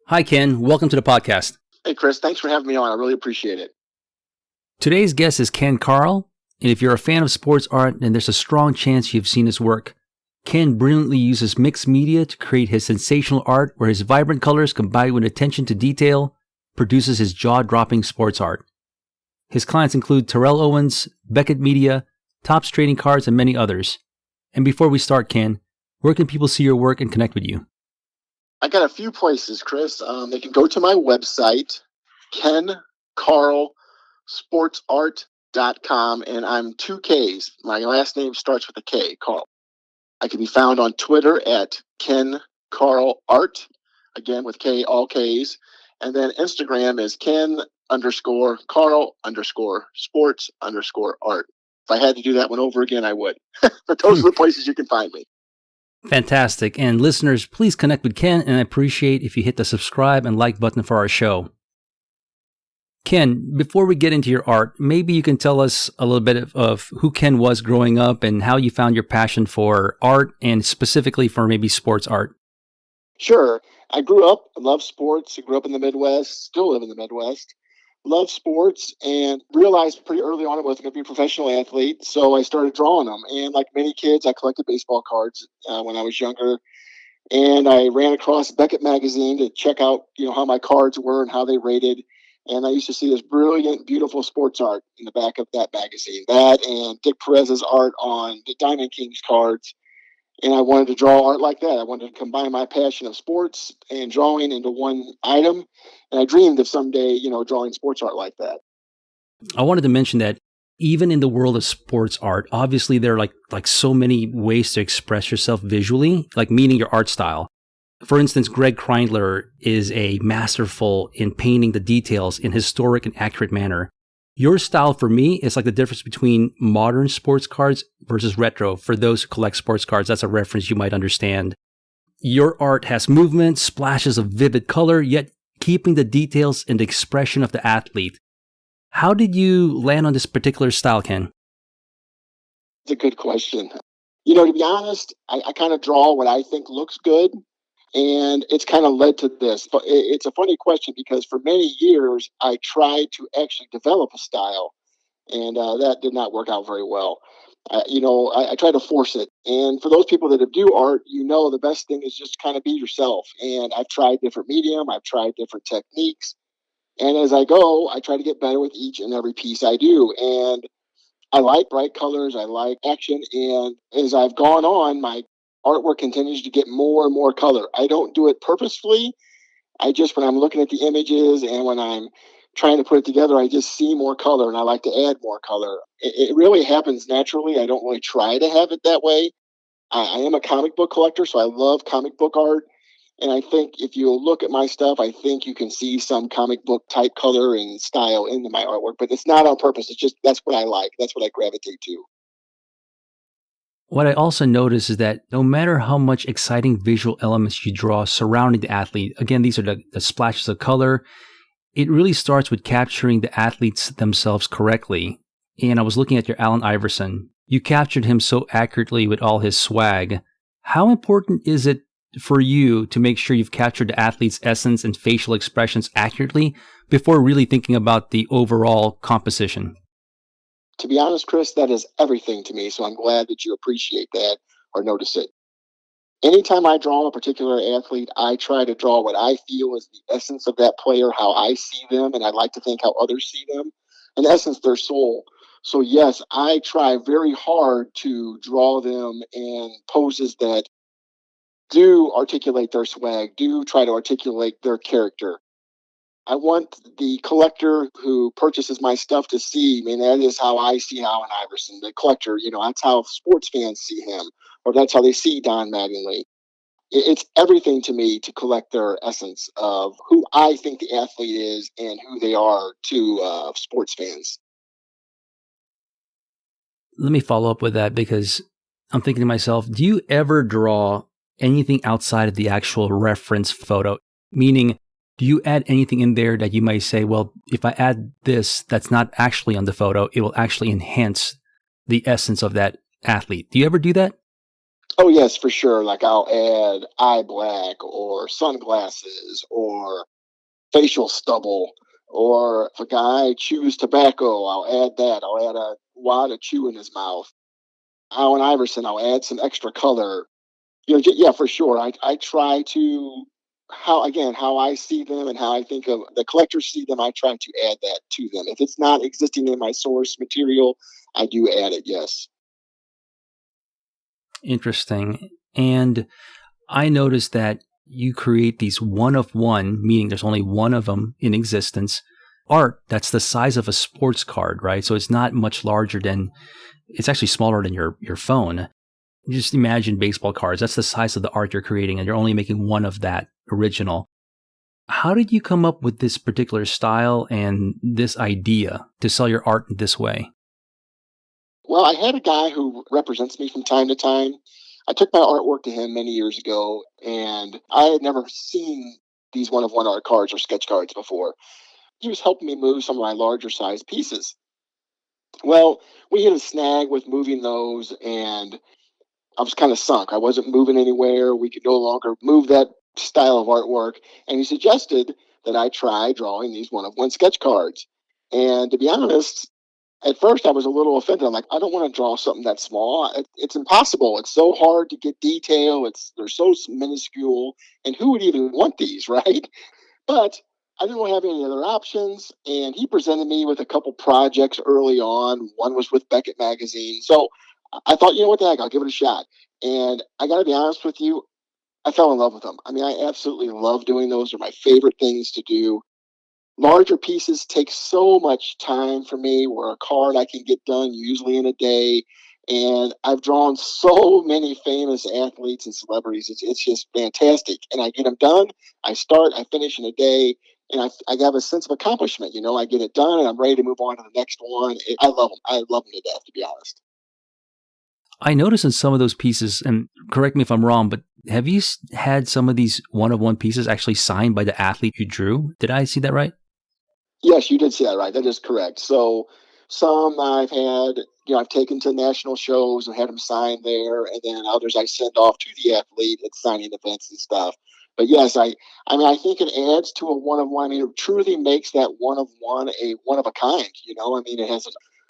Hi, Ken. Welcome to the podcast. Hey, Chris, thanks for having me on. I really appreciate it. Today's guest is Ken Karl, and if you're a fan of sports art, then there's a strong chance you've seen his work. Ken brilliantly uses mixed media to create his sensational art where his vibrant colors combined with attention to detail produces his jaw-dropping sports art. His clients include Terrell Owens, Beckett Media, Topps Trading Cards, and many others. And before we start, Ken, where can people see your work and connect with you? I got a few places, Chris. They can go to my website, kenkarlsportsart.com, and I'm 2 Ks. My last name starts with a K, Karl. I can be found on Twitter at Ken Karl Art, again with K, all Ks. And then Instagram is Ken_Karl_sports_art. If I had to do that one over again, I would. But those are the places you can find me. Fantastic. And listeners, please connect with Ken, and I appreciate if you hit the subscribe and like button for our show. Ken, before we get into your art, maybe you can tell us a little bit of who Ken was growing up and how you found your passion for art and specifically for maybe sports art. Sure. I grew up, loved sports. I grew up in the Midwest, still live in the Midwest. Love sports and realized pretty early on I wasn't going to be a professional athlete. So I started drawing them. And like many kids, I collected baseball cards when I was younger. And I ran across Beckett magazine to check out, how my cards were and how they rated. And I used to see this brilliant, beautiful sports art in the back of that magazine. That and Dick Perez's art on the Diamond Kings cards. And I wanted to draw art like that. I wanted to combine my passion of sports and drawing into one item. And I dreamed of someday, drawing sports art like that. I wanted to mention that even in the world of sports art, obviously there are like so many ways to express yourself visually, like meaning your art style. For instance, Greg Kreindler is a masterful in painting the details in historic and accurate manner. Your style, for me, is like the difference between modern sports cards versus retro. For those who collect sports cards, that's a reference you might understand. Your art has movement, splashes of vivid color, yet keeping the details and the expression of the athlete. How did you land on this particular style, Ken? It's a good question. To be honest, I kind of draw what I think looks good. And it's kind of led to this. But it's a funny question because for many years, I tried to actually develop a style, and that did not work out very well. I tried to force it. And for those people that do art, the best thing is just kind of be yourself. And I've tried different medium, I've tried different techniques. And as I go, I try to get better with each and every piece I do. And I like bright colors, I like action. And as I've gone on, my artwork continues to get more and more color. I don't do it purposefully. When I'm looking at the images and when I'm trying to put it together, I just see more color and I like to add more color. It really happens naturally. I don't really try to have it that way. I am a comic book collector, so I love comic book art. And I think if you look at my stuff, I think you can see some comic book type color and style into my artwork, but it's not on purpose. It's just, that's what I like. That's what I gravitate to. What I also notice is that no matter how much exciting visual elements you draw surrounding the athlete, again, these are the splashes of color, it really starts with capturing the athletes themselves correctly. And I was looking at your Allen Iverson. You captured him so accurately with all his swag. How important is it for you to make sure you've captured the athlete's essence and facial expressions accurately before really thinking about the overall composition? To be honest, Chris, that is everything to me. So I'm glad that you appreciate that or notice it. Anytime I draw a particular athlete, I try to draw what I feel is the essence of that player, how I see them, and I like to think how others see them. In essence, their soul. So yes, I try very hard to draw them in poses that do articulate their swag, do try to articulate their character. I want the collector who purchases my stuff to see, that is how I see Allen Iverson. The collector, that's how sports fans see him, or that's how they see Don Mattingly. It's everything to me to collect their essence of who I think the athlete is and who they are to sports fans. Let me follow up with that because I'm thinking to myself, do you ever draw anything outside of the actual reference photo? Meaning, do you add anything in there that you might say, well, if I add this that's not actually on the photo, it will actually enhance the essence of that athlete? Do you ever do that? Oh yes, for sure. Like I'll add eye black or sunglasses or facial stubble. Or if a guy chews tobacco, I'll add that. I'll add a wad of chew in his mouth. Allen Iverson, I'll add some extra color. Yeah, for sure. I try to how I see them and how I think of the collectors see them. I try to add that to them. If it's not existing in my source material, I do add it. Yes. Interesting. And I noticed that you create these one of one, meaning there's only one of them in existence, art that's the size of a sports card, right? So it's not much larger than, it's actually smaller than your phone. Just imagine baseball cards. That's the size of the art you're creating, and you're only making one of that original. How did you come up with this particular style and this idea to sell your art in this way? Well, I had a guy who represents me from time to time. I took my artwork to him many years ago, and I had never seen these one of one art cards or sketch cards before. He was helping me move some of my larger size pieces. Well, we hit a snag with moving those, and I was kind of sunk. I wasn't moving anywhere. We could no longer move that style of artwork. And he suggested that I try drawing these one of one sketch cards. And to be honest, at first I was a little offended. I'm like, I don't want to draw something that small. It's impossible. It's so hard to get detail. They're so minuscule. And who would even want these, right? But I didn't really have any other options. And he presented me with a couple projects early on. One was with Beckett Magazine. So I thought, you know what the heck, I'll give it a shot. And I got to be honest with you, I fell in love with them. I mean, I absolutely love doing those. They're my favorite things to do. Larger pieces take so much time for me, where a card I can get done usually in a day. And I've drawn so many famous athletes and celebrities. It's just fantastic. And I get them done. I finish in a day. And I have a sense of accomplishment. I get it done and I'm ready to move on to the next one. I love them. I love them to death, to be honest. I noticed in some of those pieces, and correct me if I'm wrong, but have you had some of these one of one pieces actually signed by the athlete you drew? Did I see that right? Yes, you did see that right. That is correct. So some I've taken to national shows and had them signed there, and then others I send off to the athlete at signing events and stuff. But yes, I mean, I think it adds to a one of one. I mean, it truly makes that one of one a one of a kind. I mean,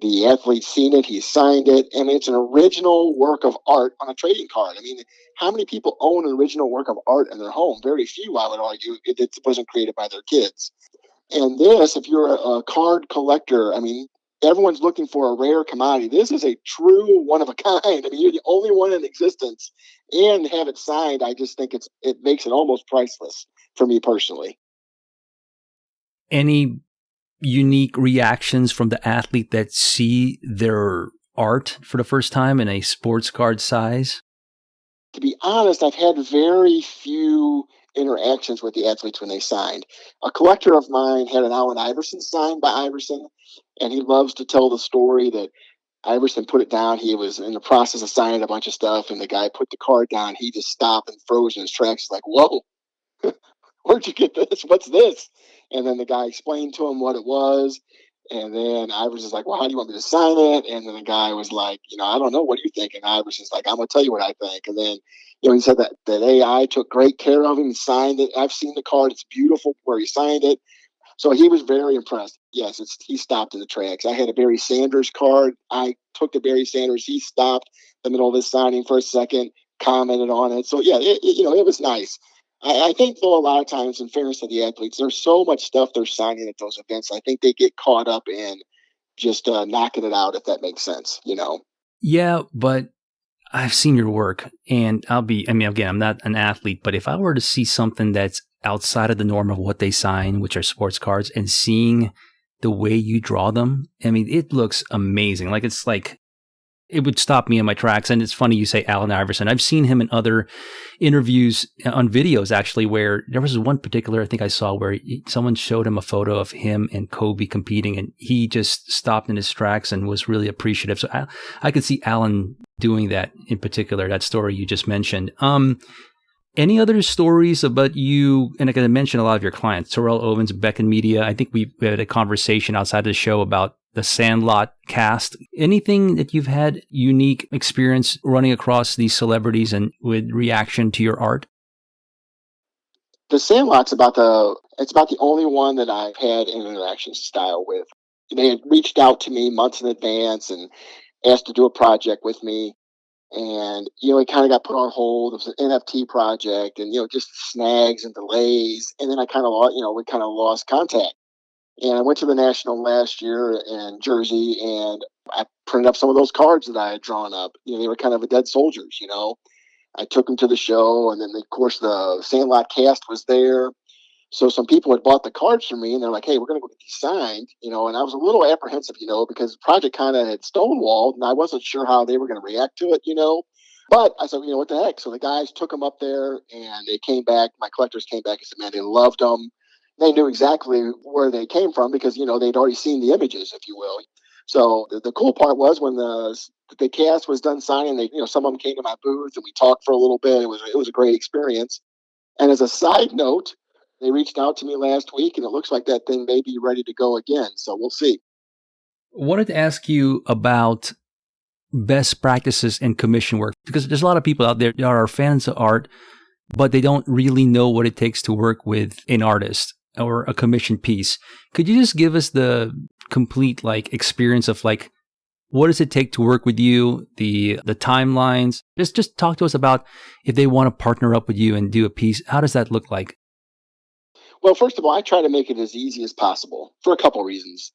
the athlete's seen it, he's signed it, and it's an original work of art on a trading card. I mean, how many people own an original work of art in their home? Very few, I would argue. It wasn't created by their kids. And this, if you're a card collector, I mean, everyone's looking for a rare commodity. This is a true one of a kind. I mean, you're the only one in existence, and have it signed. I just think it makes it almost priceless for me personally. Any unique reactions from the athlete that see their art for the first time in a sports card size? To be honest, I've had very few interactions with the athletes when they signed. A collector of mine had an Allen Iverson signed by Iverson, and he loves to tell the story that Iverson put it down. He was in the process of signing a bunch of stuff, and the guy put the card down. He just stopped and froze in his tracks. He's like, "Whoa, where'd you get this? What's this?" And then the guy explained to him what it was. And then Iverson's like, "Well, how do you want me to sign it?" And then the guy was like, "I don't know. What do you think?" And Iverson's like, "I'm going to tell you what I think." And then, he said that AI took great care of him and signed it. I've seen the card. It's beautiful where he signed it. So he was very impressed. Yes, he stopped in the tracks. I had a Barry Sanders card. I took the Barry Sanders. He stopped in the middle of his signing for a second, commented on it. So yeah, it was nice. I think though a lot of times, in fairness to the athletes, there's so much stuff they're signing at those events. I think they get caught up in just knocking it out, if that makes sense. Yeah, but I've seen your work, and I mean, again, I'm not an athlete, but if I were to see something that's outside of the norm of what they sign, which are sports cards, and seeing the way you draw them, I mean, it looks amazing. It would stop me in my tracks. And it's funny you say Allen Iverson. I've seen him in other interviews on videos, actually, where there was one particular I think I saw where someone showed him a photo of him and Kobe competing, and he just stopped in his tracks and was really appreciative. So I could see Allen doing that in particular, that story you just mentioned. Any other stories about you? And I can mention a lot of your clients, Terrell Owens, Beck and Media. I think we had a conversation outside the show about the Sandlot cast. Anything that you've had unique experience running across these celebrities and with reaction to your art? The Sandlot's it's about the only one that I've had an interaction style with. They had reached out to me months in advance and asked to do a project with me. And, it kind of got put on hold. It was an NFT project and, just snags and delays. And then I kind of lost, we kind of lost contact. And I went to the National last year in Jersey and I printed up some of those cards that I had drawn up. They were kind of a dead soldiers. I took them to the show, and then, of course, the Sandlot cast was there. So some people had bought the cards from me, and they're like, "Hey, we're going to go get these signed," And I was a little apprehensive, because the project kind of had stonewalled, and I wasn't sure how they were going to react to it. But I said, what the heck? So the guys took them up there, and they came back. My collectors came back and said, "Man, they loved them." They knew exactly where they came from because they'd already seen the images, if you will. So the cool part was when the cast was done signing, some of them came to my booth and we talked for a little bit. It was a great experience. And as a side note, they reached out to me last week, and it looks like that thing may be ready to go again. So we'll see. Wanted to ask you about best practices in commission work, because there's a lot of people out there that are fans of art, but they don't really know what it takes to work with an artist or a commission piece. Could you just give us the complete experience of what does it take to work with you, the timelines? Just talk to us about if they want to partner up with you and do a piece. How does that look like? Well, first of all, I try to make it as easy as possible for a couple reasons.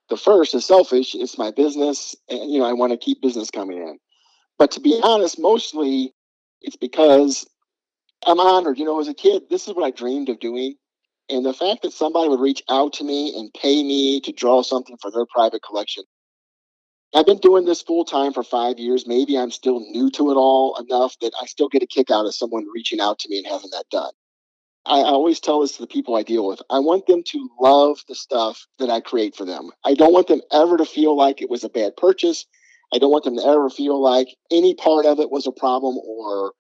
The first is selfish. It's my business, and I want to keep business coming in. But to be honest, mostly it's because I'm honored. As a kid, this is what I dreamed of doing. And the fact that somebody would reach out to me and pay me to draw something for their private collection. I've been doing this full time for 5 years. Maybe I'm still new to it all enough that I still get a kick out of someone reaching out to me and having that done. I always tell this to the people I deal with. I want them to love the stuff that I create for them. I don't want them ever to feel like it was a bad purchase. I don't want them to ever feel like any part of it was a problem or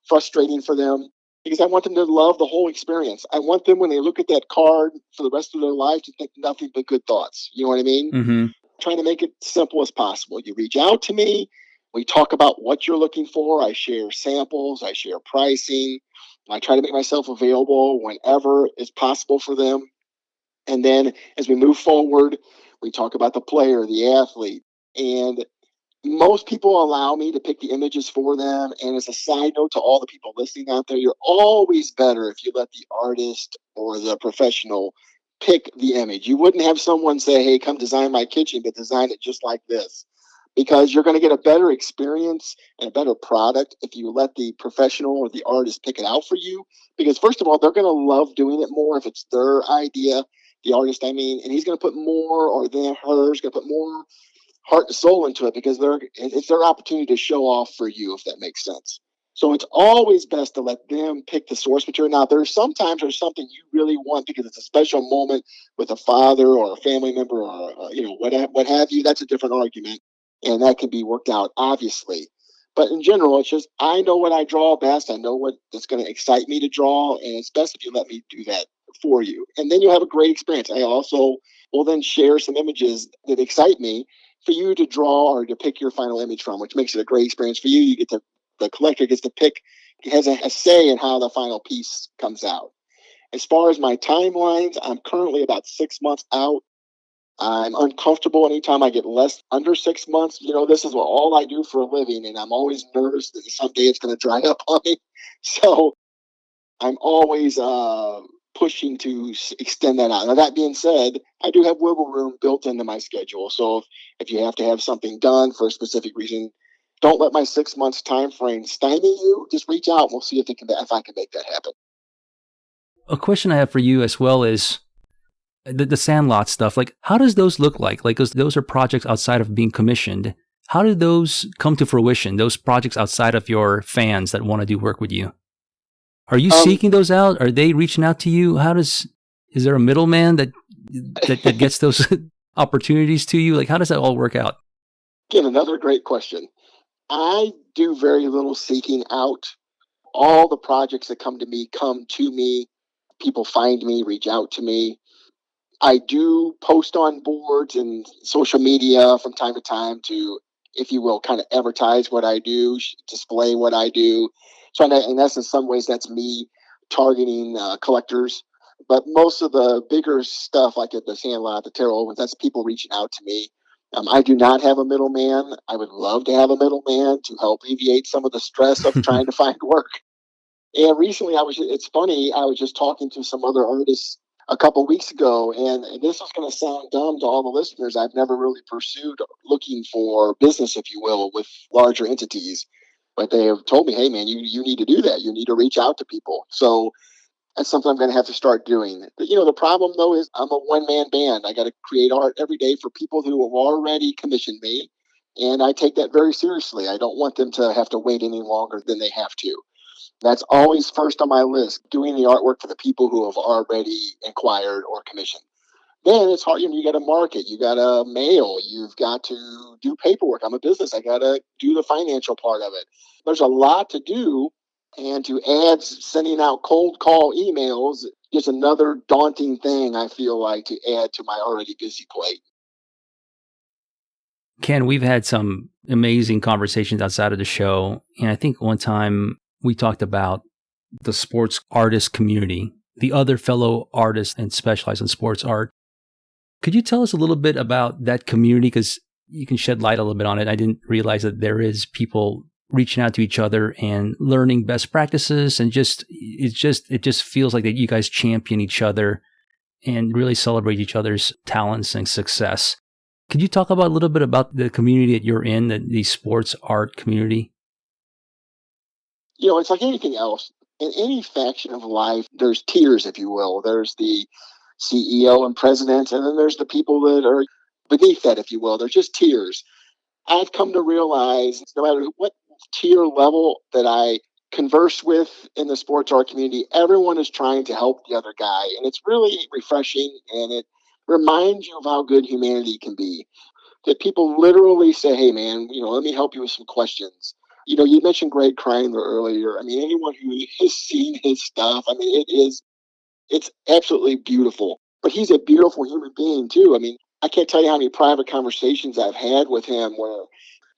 frustrating for them, because I want them to love the whole experience. I want them, when they look at that card for the rest of their life, to think nothing but good thoughts. You know what I mean? Mm-hmm. Trying to make it simple as possible. You reach out to me. We talk about what you're looking for. I share samples. I share pricing. I try to make myself available whenever it's possible for them. And then as we move forward, we talk about the player, the athlete. And most people allow me to pick the images for them. And as a side note to all the people listening out there, you're always better if you let the artist or the professional pick the image. You wouldn't have someone say, "Hey, come design my kitchen," but design it just like this. Because you're going to get a better experience and a better product if you let the professional or the artist pick it out for you. Because first of all, they're going to love doing it more if it's their idea, the artist, I mean, and he's going to put more, or then her's going to put more heart and soul into it, because it's their opportunity to show off for you, if that makes sense. So it's always best to let them pick the source material. Now, sometimes there's something you really want because it's a special moment with a father or a family member, or what have you. That's a different argument, and that can be worked out, obviously. But in general, it's just I know what I draw best. I know what is going to excite me to draw, and it's best if you let me do that for you. And then you'll have a great experience. I also will then share some images that excite me for you to draw or to pick your final image from, which makes it a great experience for you. The collector gets to pick, has a say in how the final piece comes out. As far as my timelines, I'm currently about 6 months out. I'm uncomfortable anytime I get less under 6 months. This is all I do for a living, and I'm always nervous that someday it's going to dry up on me. So I'm always pushing to extend that out. Now, that being said, I do have wiggle room built into my schedule. So if you have to have something done for a specific reason, don't let my 6 months time frame stymie you. Just reach out and we'll see if I can make that happen. A question I have for you as well is the Sandlot stuff. How does those look like? Those are projects outside of being commissioned. How do those come to fruition? Those projects outside of your fans that want to do work with you? Are you seeking those out? Are they reaching out to you? Is there a middleman that gets those opportunities to you? How does that all work out? Again, another great question. I do very little seeking out. All the projects that come to me come to me. People find me, reach out to me. I do post on boards and social media from time to time to, if you will, kind of advertise what I do, display what I do. So in essence, some ways that's me targeting collectors. But most of the bigger stuff, like at the Sandlot, the Tarot, that's people reaching out to me. I do not have a middleman. I would love to have a middleman to help alleviate some of the stress of trying to find work. And recently, it's funny, I was just talking to some other artists a couple weeks ago, and this is going to sound dumb to all the listeners. I've never really pursued looking for business, if you will, with larger entities. But they have told me, hey, man, you need to do that. You need to reach out to people. So that's something I'm going to have to start doing. But, the problem, though, is I'm a one-man band. I got to create art every day for people who have already commissioned me. And I take that very seriously. I don't want them to have to wait any longer than they have to. That's always first on my list, doing the artwork for the people who have already inquired or commissioned. Then it's hard, you got to market, you got to mail, you've got to do paperwork. I'm a business, I got to do the financial part of it. There's a lot to do, and to add sending out cold call emails is another daunting thing, I feel like, to add to my already busy plate. Ken, we've had some amazing conversations outside of the show. And I think one time we talked about the sports artist community, the other fellow artists and specialize in sports art. Could you tell us a little bit about that community? Because you can shed light a little bit on it. I didn't realize that there is people reaching out to each other and learning best practices. And it just feels like that you guys champion each other and really celebrate each other's talents and success. Could you talk about a little bit about the community that you're in, the sports art community? It's like anything else. In any faction of life, there's tiers, if you will. There's the CEO and president, and then there's the people that are beneath that, if you will. There's just tiers. I've come to realize no matter what tier level that I converse with in the sports art community, everyone is trying to help the other guy. And it's really refreshing, and it reminds you of how good humanity can be. That people literally say, hey, man, let me help you with some questions. You mentioned Greg Kreindler earlier. I mean, anyone who has seen his stuff, I mean, it's absolutely beautiful. But he's a beautiful human being, too. I mean, I can't tell you how many private conversations I've had with him where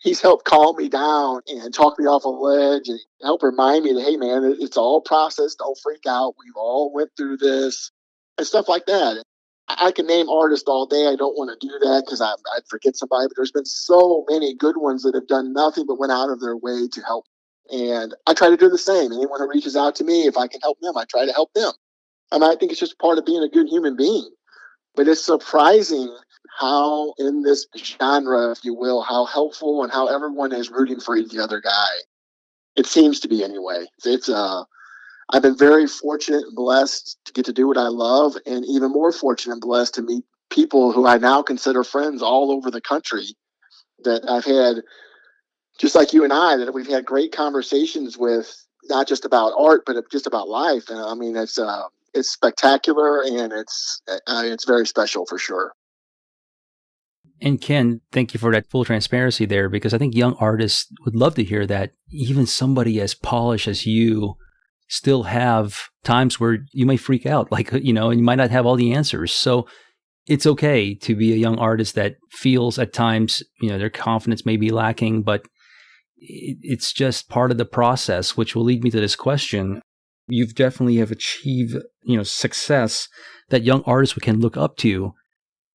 he's helped calm me down and talk me off a ledge and help remind me that, hey, man, it's all process. Don't freak out. We've all went through this and stuff like that. I can name artists all day. I don't want to do that because I'd forget somebody. But there's been so many good ones that have done nothing but went out of their way to help. And I try to do the same. Anyone who reaches out to me, if I can help them, I try to help them. I think it's just part of being a good human being. But it's surprising how in this genre, if you will, how helpful and how everyone is rooting for the other guy. It seems to be anyway. I've been very fortunate and blessed to get to do what I love, and even more fortunate and blessed to meet people who I now consider friends all over the country that I've had, just like you and I, that we've had great conversations with, not just about art, but just about life. And I mean, it's spectacular, and it's very special for sure. And Ken, thank you for that full transparency there, because I think young artists would love to hear that even somebody as polished as you still have times where you may freak out, and you might not have all the answers. So it's okay to be a young artist that feels at times, their confidence may be lacking, but it's just part of the process, which will lead me to this question. You've definitely have achieved, success that young artists can look up to.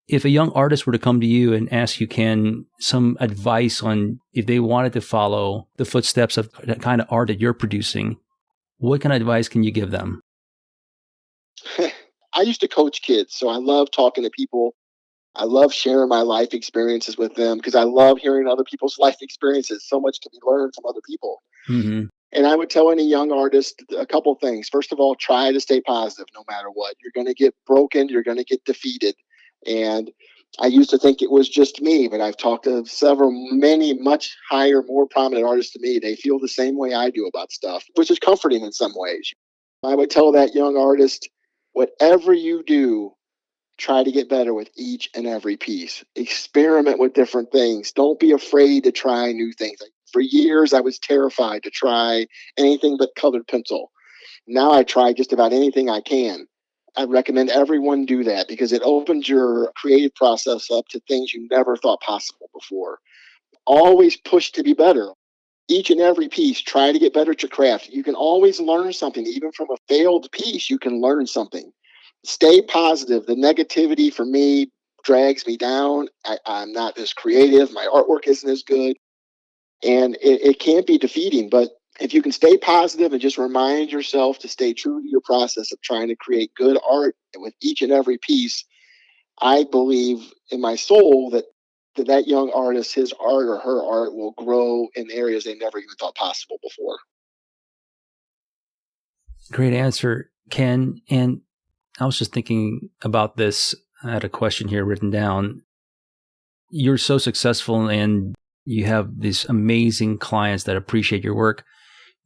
If a young artist were to come to you and ask you, Ken, some advice on if they wanted to follow the footsteps of that kind of art that you're producing, what kind of advice can you give them? I used to coach kids, so I love talking to people. I love sharing my life experiences with them because I love hearing other people's life experiences. So much can be learned from other people. Mm-hmm. And I would tell any young artist a couple things. First of all, try to stay positive no matter what. You're going to get broken. You're going to get defeated. And I used to think it was just me, but I've talked to many much higher, more prominent artists than me. They feel the same way I do about stuff, which is comforting in some ways. I would tell that young artist, whatever you do, try to get better with each and every piece. Experiment with different things. Don't be afraid to try new things. For years, I was terrified to try anything but colored pencil. Now I try just about anything I can. I recommend everyone do that because it opens your creative process up to things you never thought possible before. Always push to be better. Each and every piece, try to get better at your craft. You can always learn something. Even from a failed piece, you can learn something. Stay positive. The negativity for me drags me down. I'm not as creative. My artwork isn't as good. And it can be defeating. But if you can stay positive and just remind yourself to stay true to your process of trying to create good art with each and every piece, I believe in my soul that young artist, his art or her art will grow in areas they never even thought possible before. Great answer, Ken. And I was just thinking about this. I had a question here written down. You're so successful and you have these amazing clients that appreciate your work.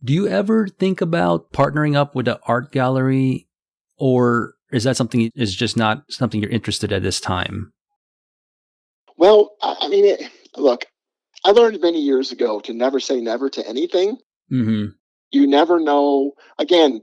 Do you ever think about partnering up with an art gallery, or is that something is just not something you're interested in at this time? Well, I mean, look, I learned many years ago to never say never to anything. Mm-hmm. You never know. Again,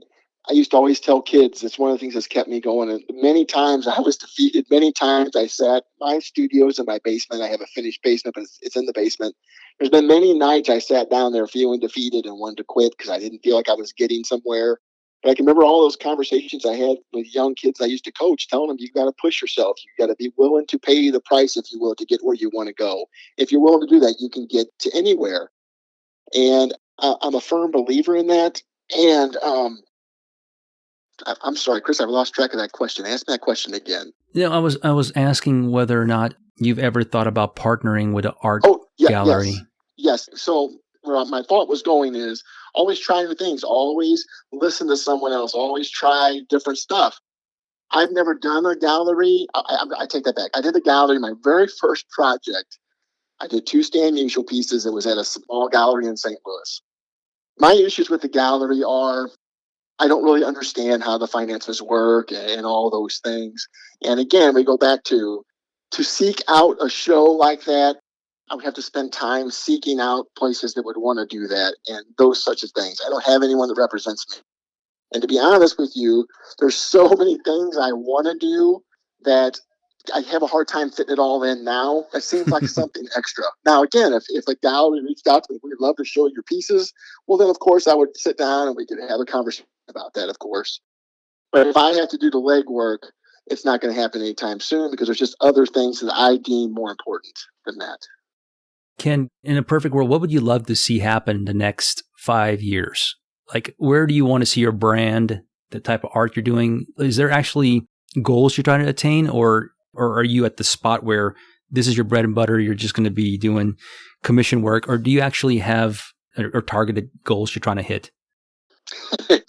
I used to always tell kids, it's one of the things that's kept me going. And many times I was defeated. Many times I sat, my studio's in my basement. I have a finished basement, but it's in the basement. There's been many nights I sat down there feeling defeated and wanted to quit because I didn't feel like I was getting somewhere. But I can remember all those conversations I had with young kids I used to coach, telling them, you got to push yourself. You got to be willing to pay the price, if you will, to get where you want to go. If you're willing to do that, you can get to anywhere. And I'm a firm believer in that. And I'm sorry, Chris, I've lost track of that question. Ask me that question again. I was asking whether or not you've ever thought about partnering with an art Oh, yeah, gallery. yes. So where my thought was going is always try new things, always listen to someone else, always try different stuff. I've never done a gallery. I take that back. I did a gallery, my very first project. I did 2 stand mutual pieces. It was at a small gallery in St. Louis. My issues with the gallery are I don't really understand how the finances work and all those things. And again, we go back to seek out a show like that. I would have to spend time seeking out places that would want to do that and those such as things. I don't have anyone that represents me. And to be honest with you, there's so many things I want to do that I have a hard time fitting it all in now. It seems like something extra. Now, again, if a gallery reached out to me, we'd love to show your pieces. Well, then, of course, I would sit down and we could have a conversation about that, of course. But if I have to do the legwork, it's not going to happen anytime soon because there's just other things that I deem more important than that. Ken, in a perfect world, what would you love to see happen in the next 5 years? Like, where do you want to see your brand, the type of art you're doing? Is there actually goals you're trying to attain, or are you at the spot where this is your bread and butter, you're just going to be doing commission work, or do you actually have or targeted goals you're trying to hit?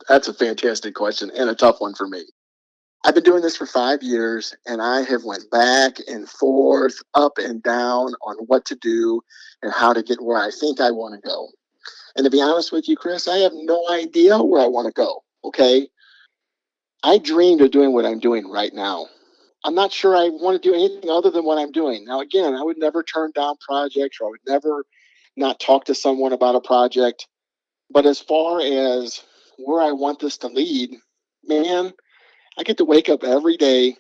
That's a fantastic question and a tough one for me. I've been doing this for 5 years and I have went back and forth, up and down on what to do and how to get where I think I want to go. And to be honest with you, Chris, I have no idea where I want to go. Okay. I dreamed of doing what I'm doing right now. I'm not sure I want to do anything other than what I'm doing. Now, again, I would never turn down projects or I would never not talk to someone about a project. But as far as where I want this to lead, man, I get to wake up every day,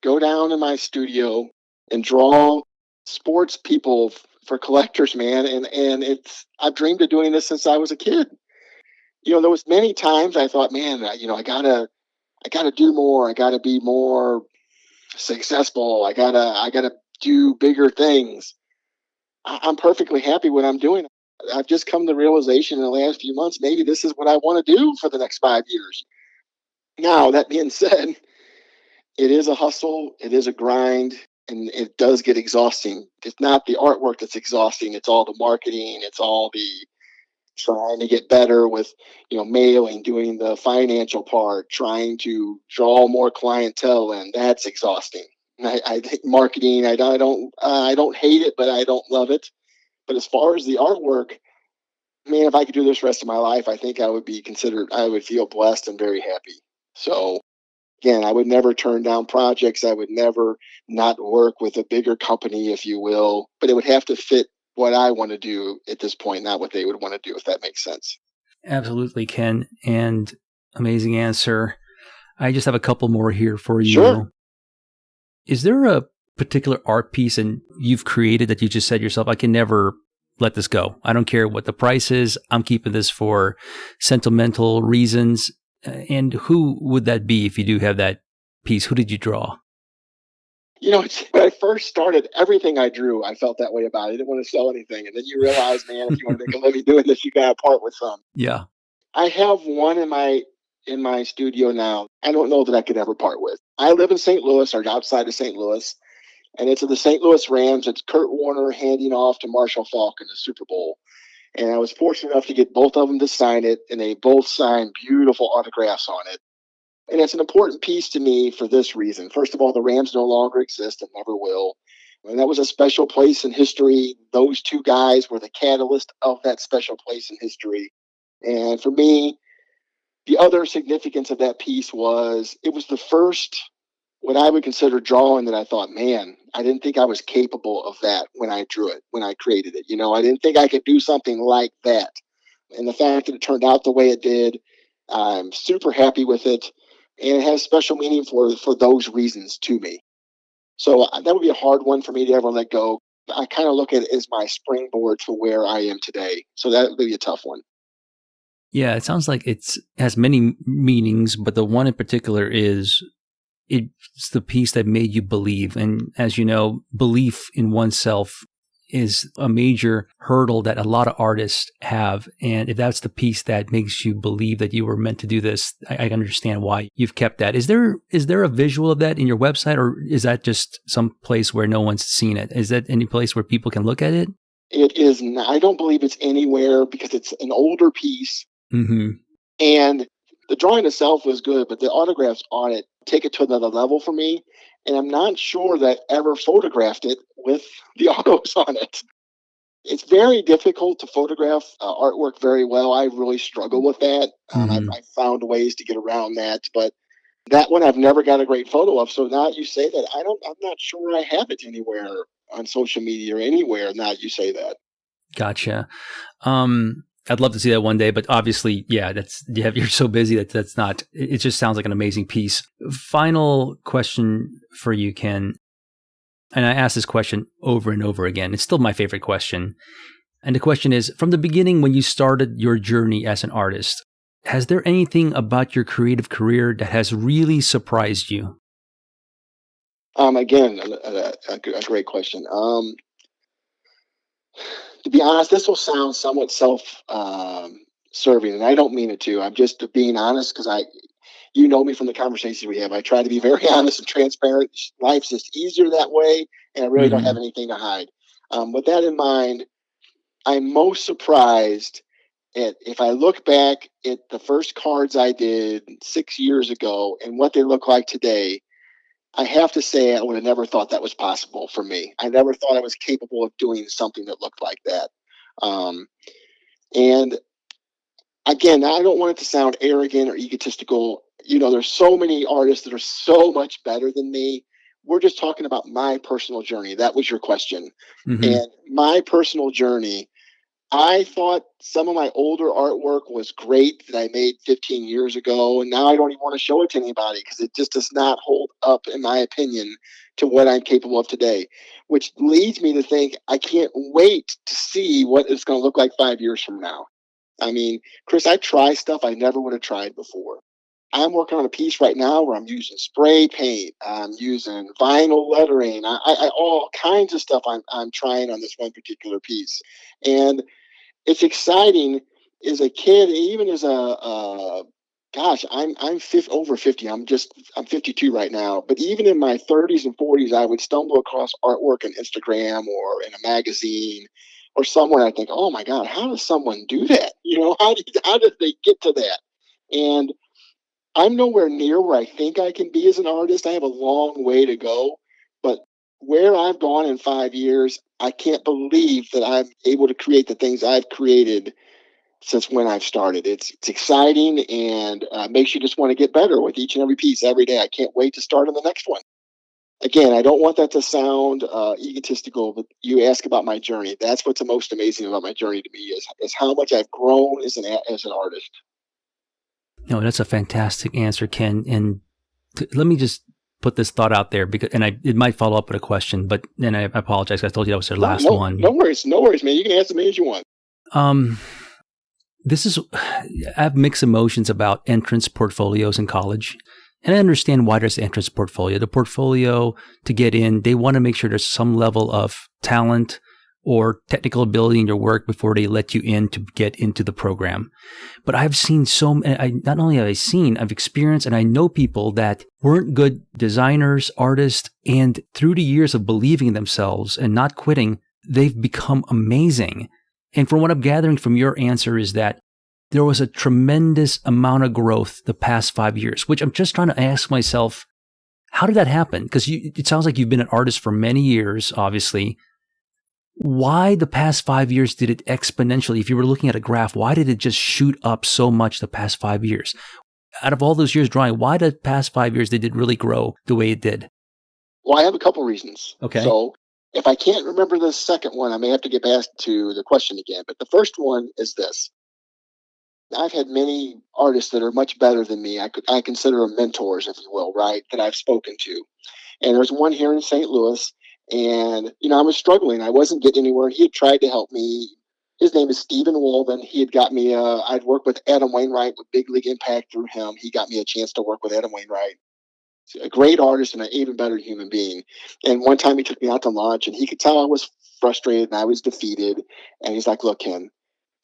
go down in my studio and draw sports people for collectors, man. And I've dreamed of doing this since I was a kid. There was many times I thought, man, I gotta do more. I gotta be more successful. I gotta do bigger things. I'm perfectly happy what I'm doing. I've just come to the realization in the last few months, maybe this is what I want to do for the next 5 years. Now, that being said, it is a hustle, it is a grind, and it does get exhausting. It's not the artwork that's exhausting, it's all the marketing, it's all the trying to get better with, mailing, doing the financial part, trying to draw more clientele, and that's exhausting. And I think marketing, I don't hate it, but I don't love it. But as far as the artwork, man, if I could do this rest of my life, I think I would feel blessed and very happy. So again, I would never turn down projects. I would never not work with a bigger company, if you will, but it would have to fit what I want to do at this point, not what they would want to do, if that makes sense. Absolutely, Ken. And amazing answer. I just have a couple more here for Sure. you. Is there a particular art piece and you've created that you just said yourself, I can never let this go. I don't care what the price is. I'm keeping this for sentimental reasons. And who would that be if you do have that piece? Who did you draw? When I first started, everything I drew, I felt that way about it. I didn't want to sell anything. And then you realize, man, if you want to make a living doing this, you got to part with some. Yeah. I have one in my studio now. I don't know that I could ever part with. I live in St. Louis, or outside of St. Louis, and it's of the St. Louis Rams. It's Kurt Warner handing off to Marshall Faulk in the Super Bowl. And I was fortunate enough to get both of them to sign it, and they both signed beautiful autographs on it. And it's an important piece to me for this reason. First of all, the Rams no longer exist and never will. And that was a special place in history. Those two guys were the catalyst of that special place in history. And for me, the other significance of that piece was it was the first, what I would consider drawing that I thought, man, I didn't think I was capable of that when I drew it, when I created it. I didn't think I could do something like that. And the fact that it turned out the way it did, I'm super happy with it. And it has special meaning for those reasons to me. So that would be a hard one for me to ever let go. I kind of look at it as my springboard to where I am today. So that would be a tough one. Yeah, it sounds like it has many meanings, but the one in particular is it's the piece that made you believe. And as you know, belief in oneself is a major hurdle that a lot of artists have. And if that's the piece that makes you believe that you were meant to do this, I understand why you've kept that. Is there a visual of that in your website, or is that just some place where no one's seen it? Is that any place where people can look at it? It is not, I don't believe it's anywhere because it's an older piece. Mm-hmm. And the drawing itself was good, but the autographs on it take it to another level for me. And I'm not sure that I ever photographed it with the autos on it. It's very difficult to photograph artwork very well. I really struggle with that. Mm-hmm. I found ways to get around that, but that one I've never got a great photo of. So now you say that, I'm not sure I have it anywhere on social media or anywhere. Now you say that. Gotcha. I'd love to see that one day, but obviously, yeah, you're so busy that's not, it just sounds like an amazing piece. Final question for you, Ken. And I ask this question over and over again. It's still my favorite question. And the question is, from the beginning, when you started your journey as an artist, has there anything about your creative career that has really surprised you? Again, a great question. To be honest, this will sound somewhat self serving, and I don't mean it to. I'm just being honest because you know me from the conversations we have. I try to be very honest and transparent. Life's just easier that way, and I really don't Mm-hmm. have anything to hide. With that in mind, I'm most surprised at if I look back at the first cards I did 6 years ago and what they look like today. I have to say, I would have never thought that was possible for me. I never thought I was capable of doing something that looked like that. Um, and again, I don't want it to sound arrogant or egotistical. There's so many artists that are so much better than me. We're just talking about my personal journey. That was your question. Mm-hmm. And my personal journey, I thought some of my older artwork was great that I made 15 years ago, and now I don't even want to show it to anybody because it just does not hold up, in my opinion, to what I'm capable of today. Which leads me to think I can't wait to see what it's going to look like 5 years from now. I mean, Chris, I try stuff I never would have tried before. I'm working on a piece right now where I'm using spray paint, I'm using vinyl lettering, all kinds of stuff I'm trying on this one particular piece, and it's exciting as a kid, even as gosh, I'm over 50. I'm 52 right now. But even in my 30s and 40s, I would stumble across artwork on Instagram or in a magazine or somewhere. I think, oh my God, how does someone do that? How did they get to that? And I'm nowhere near where I think I can be as an artist. I have a long way to go, but where I've gone in 5 years, I can't believe that I'm able to create the things I've created since when I've started. It's exciting and makes you just want to get better with each and every piece every day. I can't wait to start on the next one. Again, I don't want that to sound egotistical, but you ask about my journey. That's what's the most amazing about my journey to me is how much I've grown as an artist. No, that's a fantastic answer, Ken. And let me just put this thought out there because, and it might follow up with a question, but then I apologize. I told you that was their last one. No worries, man. You can answer me as you want. This is, I have mixed emotions about entrance portfolios in college. And I understand why there's the entrance portfolio. The portfolio to get in, they want to make sure there's some level of talent or technical ability in your work before they let you in to get into the program. But I've seen not only have I seen, I've experienced, and I know people that weren't good designers, artists, and through the years of believing in themselves and not quitting, they've become amazing. And from what I'm gathering from your answer is that there was a tremendous amount of growth the past 5 years, which I'm just trying to ask myself, how did that happen? Because it sounds like you've been an artist for many years, obviously. Why the past 5 years did it exponentially? If you were looking at a graph, why did it just shoot up so much the past 5 years? Out of all those years drawing, why the past 5 years did it really grow the way it did? Well, I have a couple reasons. Okay. So if I can't remember the second one, I may have to get back to the question again. But the first one is this. I've had many artists that are much better than me. I consider them mentors, if you will, right, that I've spoken to. And there's one here in St. Louis. And, I was struggling. I wasn't getting anywhere. He had tried to help me. His name is Stephen Wolven. He had got me, I'd worked with Adam Wainwright with Big League Impact through him. He got me a chance to work with Adam Wainwright. A great artist and an even better human being. And one time he took me out to lunch and he could tell I was frustrated and I was defeated. And he's like, look, Ken,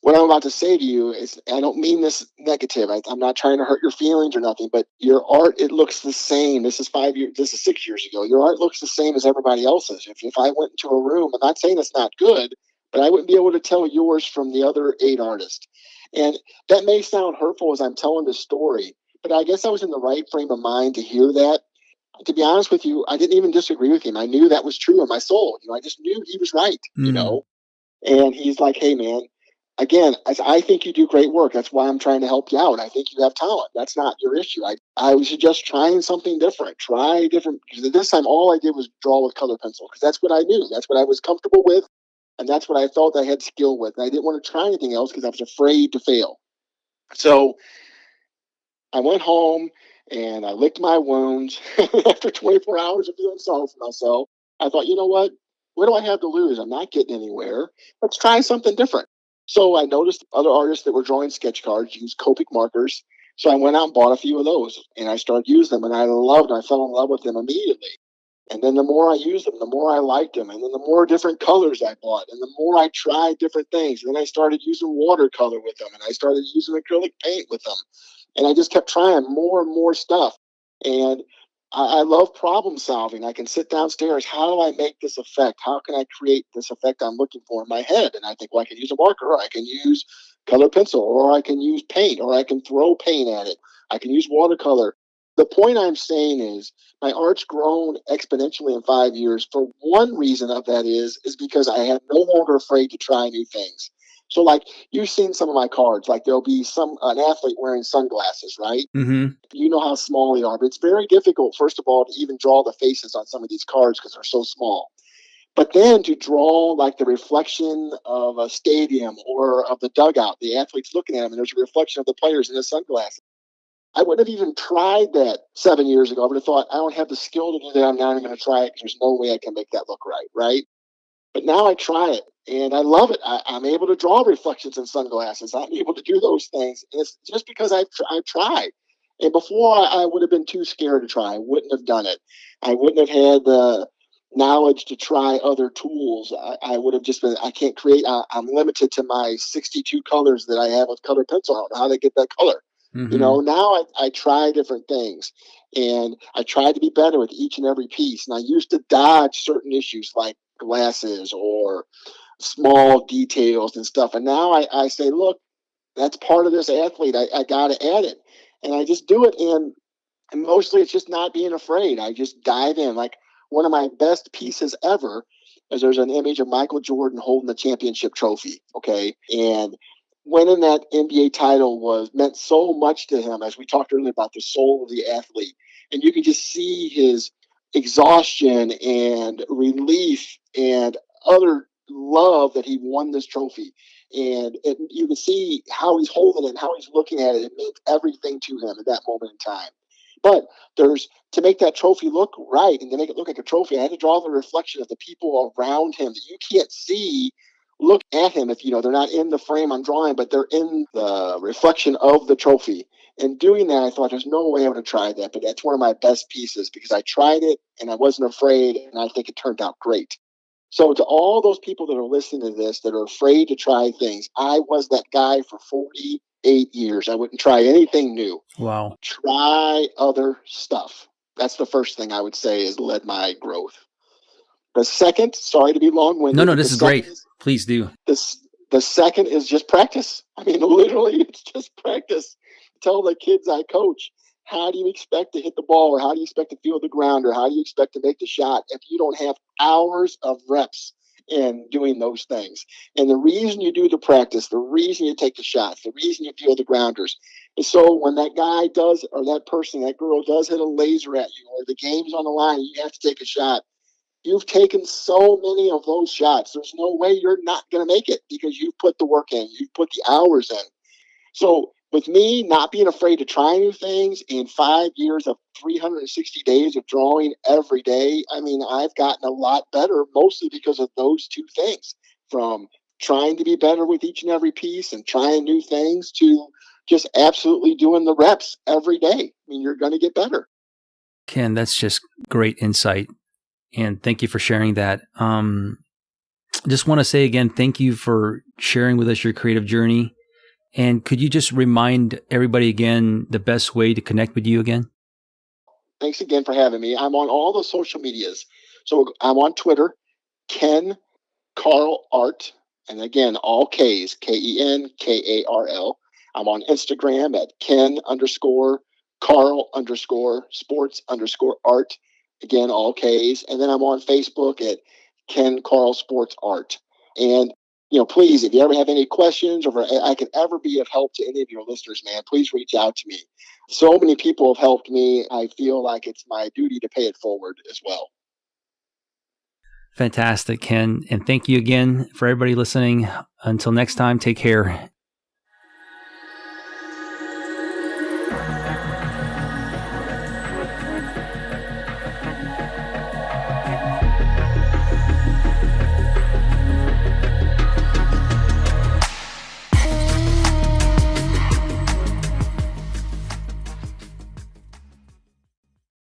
what I'm about to say to you is, I don't mean this negative. I'm not trying to hurt your feelings or nothing, but your art, it looks the same. This is 6 years ago. Your art looks the same as everybody else's. If I went into a room, I'm not saying it's not good, but I wouldn't be able to tell yours from the other 8 artists. And that may sound hurtful as I'm telling this story, but I guess I was in the right frame of mind to hear that. To be honest with you, I didn't even disagree with him. I knew that was true in my soul. I just knew he was right, And he's like, hey, man, again, I think you do great work. That's why I'm trying to help you out. I think you have talent. That's not your issue. I was just trying something different. Try different. Because this time, all I did was draw with color pencil because that's what I knew. That's what I was comfortable with. And that's what I felt I had skill with. And I didn't want to try anything else because I was afraid to fail. So I went home and I licked my wounds. After 24 hours of feeling sorry for myself, I thought, you know what? What do I have to lose? I'm not getting anywhere. Let's try something different. So I noticed other artists that were drawing sketch cards use Copic markers. So I went out and bought a few of those and I started using them and I loved them. I fell in love with them immediately. And then the more I used them, the more I liked them. And then the more different colors I bought and the more I tried different things. And then I started using watercolor with them and I started using acrylic paint with them. And I just kept trying more and more stuff. And I love problem solving. I can sit downstairs. How do I make this effect? How can I create this effect I'm looking for in my head? And I think, well, I can use a marker, or I can use color pencil, or I can use paint, or I can throw paint at it. I can use watercolor. The point I'm saying is my art's grown exponentially in 5 years. For one reason of that is because I am no longer afraid to try new things. So like you've seen some of my cards, like there'll be an athlete wearing sunglasses, right? Mm-hmm. You know how small they are, but it's very difficult, first of all, to even draw the faces on some of these cards because they're so small. But then to draw like the reflection of a stadium or of the dugout, the athlete's looking at them and there's a reflection of the players in the sunglasses. I wouldn't have even tried that 7 years ago. I would have thought, I don't have the skill to do that. I'm not even going to try it because there's no way I can make that look right, right? But now I try it and I love it. I'm able to draw reflections in sunglasses. I'm able to do those things. And it's just because I've tried. And before I would have been too scared to try. I wouldn't have done it. I wouldn't have had the knowledge to try other tools. I would have just been, I can't create, I'm limited to my 62 colors that I have with color pencil. I don't know how to get that color. Mm-hmm. Now I try different things and I try to be better with each and every piece. And I used to dodge certain issues like glasses or small details and stuff. And now I say, look, that's part of this athlete. I got to add it. And I just do it. And mostly it's just not being afraid. I just dive in. Like one of my best pieces ever is there's an image of Michael Jordan holding the championship trophy. Okay. And winning that NBA title meant so much to him, as we talked earlier about the soul of the athlete. And you can just see his exhaustion and relief and utter love that he won this trophy. And you can see how he's holding it and how he's looking at it. It means everything to him at that moment in time. But to make that trophy look right and to make it look like a trophy, I had to draw the reflection of the people around him that you can't see look at him if they're not in the frame I'm drawing, but they're in the reflection of the trophy. And doing that, I thought there's no way I would have tried that, but that's one of my best pieces because I tried it and I wasn't afraid, and I think it turned out great. So to all those people that are listening to this that are afraid to try things, I was that guy for 48 years. I wouldn't try anything new. Wow. Try other stuff. That's the first thing I would say has led my growth. The second, sorry to be long-winded. No, this is great. Please do. The second is just practice. I mean, literally, it's just practice. Tell the kids I coach, how do you expect to hit the ball, or how do you expect to feel the ground, or how do you expect to make the shot if you don't have hours of reps in doing those things? And the reason you do the practice, the reason you take the shots, the reason you feel the grounders is so when that guy does, or that person, that girl does hit a laser at you, or the game's on the line, you have to take a shot. You've taken so many of those shots. There's no way you're not going to make it because you've put the work in. You've put the hours in. So with me not being afraid to try new things in 5 years of 360 days of drawing every day, I mean, I've gotten a lot better, mostly because of those two things, from trying to be better with each and every piece and trying new things to just absolutely doing the reps every day. I mean, you're going to get better. Ken, that's just great insight. And thank you for sharing that. Just want to say again, thank you for sharing with us your creative journey. And could you just remind everybody again the best way to connect with you again? Thanks again for having me. I'm on all the social medias. So I'm on Twitter, Ken Karl Art. And again, all K's, KenKarl. I'm on Instagram at Ken_Karl_sports_art. Again, all K's. And then I'm on Facebook at Ken Karl Sports Art. And please, if you ever have any questions or if I could ever be of help to any of your listeners, man, please reach out to me. So many people have helped me. I feel like it's my duty to pay it forward as well. Fantastic, Ken. And thank you again for everybody listening. Until next time, take care.